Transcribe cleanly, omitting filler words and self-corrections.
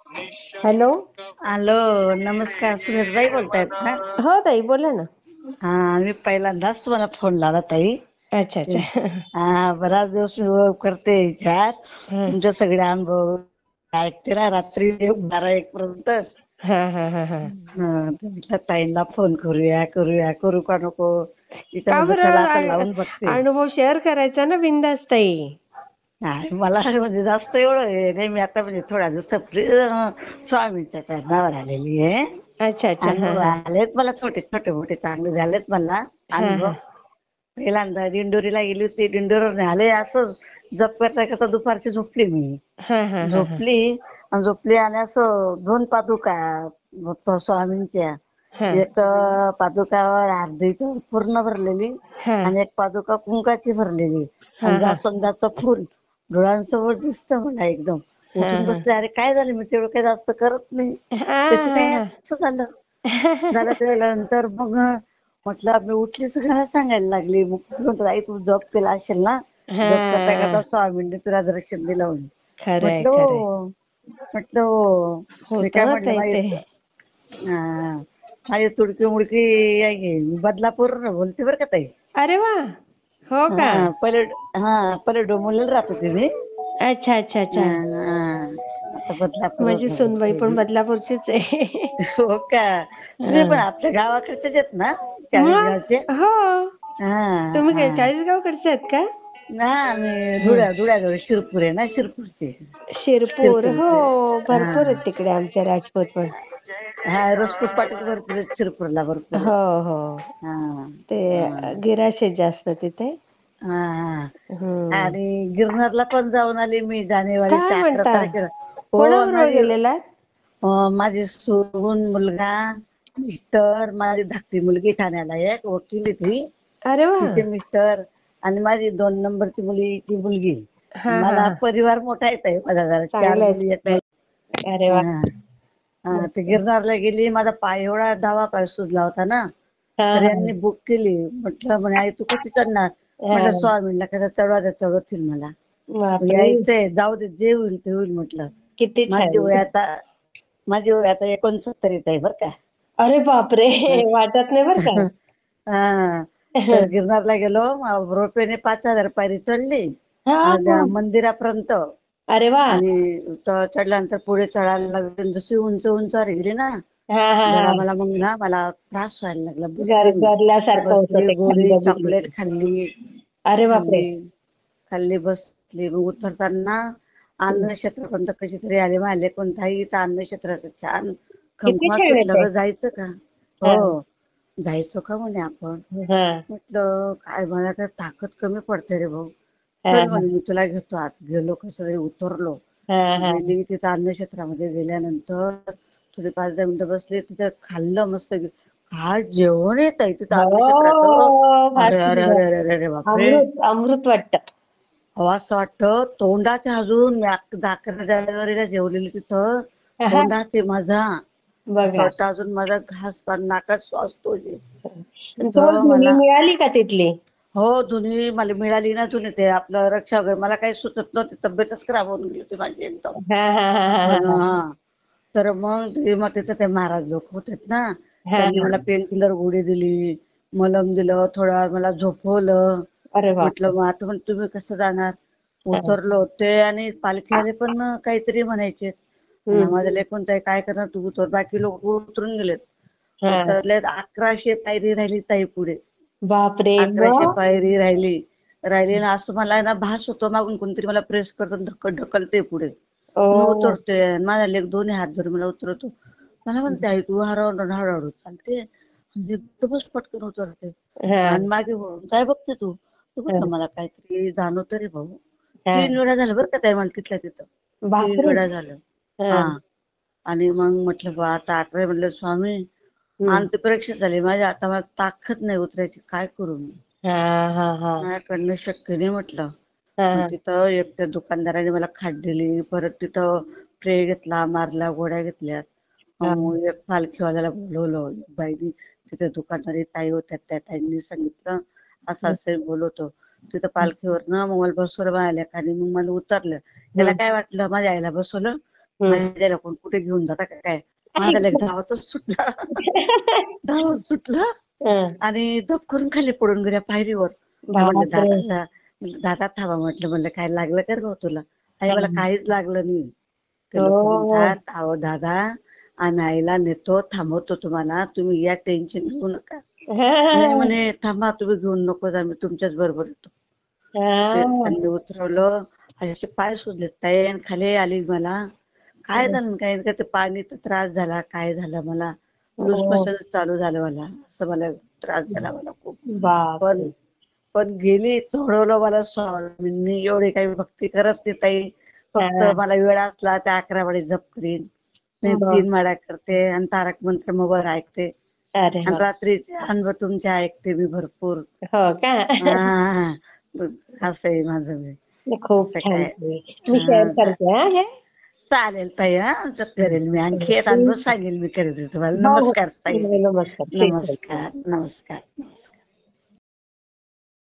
Hello. Hello. नमस्कार, सुनीताई बोलतायत ना? हो ताई, बोला ना. हा, मी पहिल्यांदाच तुम्हाला फोन लावला ताई. अच्छा अच्छा. हा, बराच दिवस मी करते विचार, हा तुमचे सगळे अनुभव ऐकते ना रात्री 12-1 पर्यंत. हा हा हा हा. तर म्हटलं ताईंना फोन करूया करू का नको. तिथं का म्हटलं चला बरं आता लावून बघते. अनुभव शेअर करायचा ना बिनधास्त ताई. नाही, मला म्हणजे जास्त एवढं हे नाही. मी आता म्हणजे थोड्या दिवसापूर्वी स्वामींच्या चरणावर आलेली आहे. अच्छा अच्छा. हा अनुभव हा आलेत मला, छोटे मोठे चांगले झालेत मला हा अनुभव. हा पहिल्यांदा दिंडोरीला गेली होती, दिंडोरीवरून आले असं जप करता करता दुपारची झोपली मी. हा हा हा हा झोपली आणि असं 2 पादुका स्वामींच्या, हा एक पादुकावर अर्धी पूर्ण भरलेली हा आणि एक पादुका कुंकाची भरलेली हा आणि हा जास्वंदाचं फुल डोळ्यांसमोर दिसतं मला एकदम. हा उठून हा बसले, अरे काय झालं, मी तेवढं काही जास्त करत नाही. कसं काय हा असं झालं. त्यानंतर मग म्हटलं, मी उठली सगळ्याला सांगायला लागली. मग म्हणतात, आई तू जप केला असेल ना, जप करता करता हा. स्वामींनी तुला दर्शन दिलं म्हणे. खरंय म्हटलं खरंय. हो. म्हटलं हो. मी होत काय म्हटलं, ताई ते. हा, माझी तुडकी मुडकी आहे, बदलापूर बोलते बरं का ताई. अरे वा. हो का. पहिले डोंबिवलीला राहत होते मी. अच्छा अच्छा अच्छा. आता बदलापूरवर माझी सुनबाई बोलते पण मी. बदलापूरचीच आहे. हो का. तुम्ही पण हा. आपल्या गावाकडच्याच आहेत ना, मग चाळीसगावचे? हो. हा तुम्ही हा. काय चाळीसगावकडचे आहेत का? ना, आम्ही हं. धुळ्याजवळ शिरपूर आहे ना, शिरपूरचे. शिरपूर हो. शिरपूरचे. भरपूर हा आहेत तिकडे आमचे राजपूत पण. हा, रसपूत पाटील भरपूर आहेत शिरपूरला, भरपूर आहेत. हो हो. हा ते हा गिराशे जास्त तिथे. हा हा. हम्म. आणि गिरनारला पण जाऊन आली मी काय जानेवारीच्या 11 म्हणता? तारखेला. हो, कोणाबरोबर गेलेलात? माझी सून, मुलगा, मिस्टर, माझी धाकटी मुलगी ठाण्याला एक वकील आहे ती, अरे वा. तिचे मिस्टर आणि माझी 2 नंबरची मुलीची मुलगी. हा हा मला हा. परिवार मोठा येत आहे माझा, जरा 4 चांगलंय मुली, 1 चांगलंय. अरे वा. मुलगा. हा, ते गिरनारला गेली. माझा पाय एवढा डावा पाय सुजला होता ना, हा तर हा यांनी बुक केली. म्हटलं, म्हणे आई तू कशी चढणार? हा. म्हटलं स्वामींना कसं चढवतील मला. बापरे. यायचंय, जाऊ दे, जे होईल ते होईल म्हटलं. किती माझी छान. वय आता माझी वय आता 69 येत आहे बरं का. अरे बापरे. हा. वाटत नाही बर का. हा. तर गिरनारला गेलो, रोपवेने 5,000 पायरी चढली हा आणि हा. मंदिरापर्यंत. अरे वा. आणि चढल्यानंतर पुढे चढायला लागली, जशी उंच उंचावर गेली ना, हा हा जरा हा. मग ना मला त्रास व्हायला लागला. बसली मी, गरल्यासारखं होतं बसली, ते खाली गोळी बघितलं चॉकलेट की. खाल्ली अरे बापरे. खाल्ली खाल्ली बसली. मग उतरताना अन्नक्षेत्रापर्यंत कशी तरी आले. माहिले कोणताही इथं अन्नक्षेत्राचं छान किती खमखात छान आहे सुटलं, ते. ग जायचं का? हा हो, जायचं का म्हणे आपण. हा म्हटलं काय, मला तर ताकद कमी पडते रे भाऊ. हा चल म्हणे, मी तुला घेतो आत. गेलो, कसं तरी उतरलो. हा हा. गेली तिथं अन्नक्षेत्रामध्ये गेल्यानंतर थोडी 5-10 मिनिटं बसले. तिथं खाल्लं मस्त. काय जेवण येत आहे तिथं अन्नक्षेत्राचं. हो. फार अरे अरे सुंदर. अरे अरे अरे बापरे. अमृत अमृत वाटत. असं वाटतं तोंडात आहे अजून. मी 11 जानेवारीला जेवलेली तिथं. हा. तोंडात आहे माझा. असं बघा. वाटतं अजून माझा घास नाकात श्वास तोचे. तुम्हाला तिथं धुनी मला, मिळाली का तिथली? हो, धुनी मला मिळाली ना. धुनी ते आपलं रक्षा वगैरे मला काही सुचत नव्हती. तब्येतच खराब होऊन गेली होती माझी एकदम. हा हा हा हा पण हा तर मग तिथं ते महाराज लोक होतेत ना, हा त्यांनी हा. मला पेन किलर गोळी दिली, मलम दिलं, थोडा वेळ मला झोपवलं. अरे म्हटलं बापरे. मग आता तुम्ही कसं जाणार. हा. उतरलो ते, आणि पालखीवाले पण काहीतरी म्हणायचे, आणि हम्म. आम्हाला लेखून काय करणार, तू उतर. बाकी लोक उतरून गेलेत. हा. उतरलेत. 1100 पायरी राहिली ताई पुढे. बापरे. 1100 मग पायरी राहिली ना. असं मला ना भास होतो, मागून कोणतरी मला प्रेस करतं, ढकलते पुढे. मी ओ. उतरते, माझा लेक दोन्ही हात धरून मला उतरवतो. मला म्हणते, आई तू हळूहळू चालते. म्हणजे एकदमच पटकन उतरते. हा आणि मागे वळून काय बघते तू. हा म्हटलं मला काहीतरी जाणवतं रे भाऊ. हा. 3 वेळा झालं बरं का ताई मला तिथल्या तिथं. 3 बापरे. वेळा झालं. हा. हा. आणि मग म्हटलं बा आता 11 म्हटलं स्वामी. हम्म. आणि परीक्षा झाली माझी. आता मला ताकद नाही उतरायची, काय करू मी. हा हा हा माझ्याकडनं शक्य नाही म्हटलं. मग हा तिथं एक त्या दुकानदाराने मला खाट दिली. परत तिथं ट्रे घेतला, मारला, गोळ्या घेतल्या. हा मग एक पालखीवाल्याला बोलवलं. बाईनी तिथे दुकानदारी ताई होत्या, त्या ताईंनी सांगितलं असं असं बोलवतो. तिथं पालखीवर ना मग मला बसवलं माझ्या लेकाने. मग मला उतरलं. त्याला हम्म. काय वाटलं, माझ्या आईला बसवलं माझ्याला कोण कुठे घेऊन जाता का काय. माझा लेक धावतच सुटला. धावत सुटला हं. आणि धप करून खाली पडून गेल्या पायरीवर. मी म्हटलं बापरे! दादा थांबा म्हटलं, म्हणलं काय लागलं का भाऊ तुला. आई मला हं. काहीच लागलं नाही. ते लोक हो. म्हणतात अहो दादा आम्ही आईला नेतो थांबवतो तुम्हाला, तुम्ही या टेन्शन घेऊ नका. नाही हां. म्हणे थांबा तुम्ही घेऊन नको आम्ही तुमच्याच बरोबर येतो. ते हां. त्यांनी उतरवलं. असे पाय सुजले ताई आणि खाली आली मला. काय हं. झालं काय ते पाणीचा त्रास झाला काय झालं मला. लूज हो. मोशन चालू झालं मला. असं मला त्रास झाला मला खूप. पण बापरे! पण गेली चढवलं मला स्वामींनी. एवढी काही भक्ती करत नाही ताई. फक्त हां. मला वेळ असला त्या 11 वेळेस जप करीन. नाही मग 3 माळा करते आणि तारक मंत्र मोबाईल ऐकते. अरे आणि वाह! रात्रीचे अनुभव तुमचे ऐकते मी भरपूर. हो का? हां. असं आहे माझं मी. खूप असं छान काय तुम्ही. मी शेअर करते हां हे. चालेल ताई आमच्यात करेल मी. आणखी एक अनुभव सांगेल मी करेल तुम्हाला. हो, हो. नमस्कार ताई. नमस्कार. शेअर करते. नमस्कार. नमस्कार.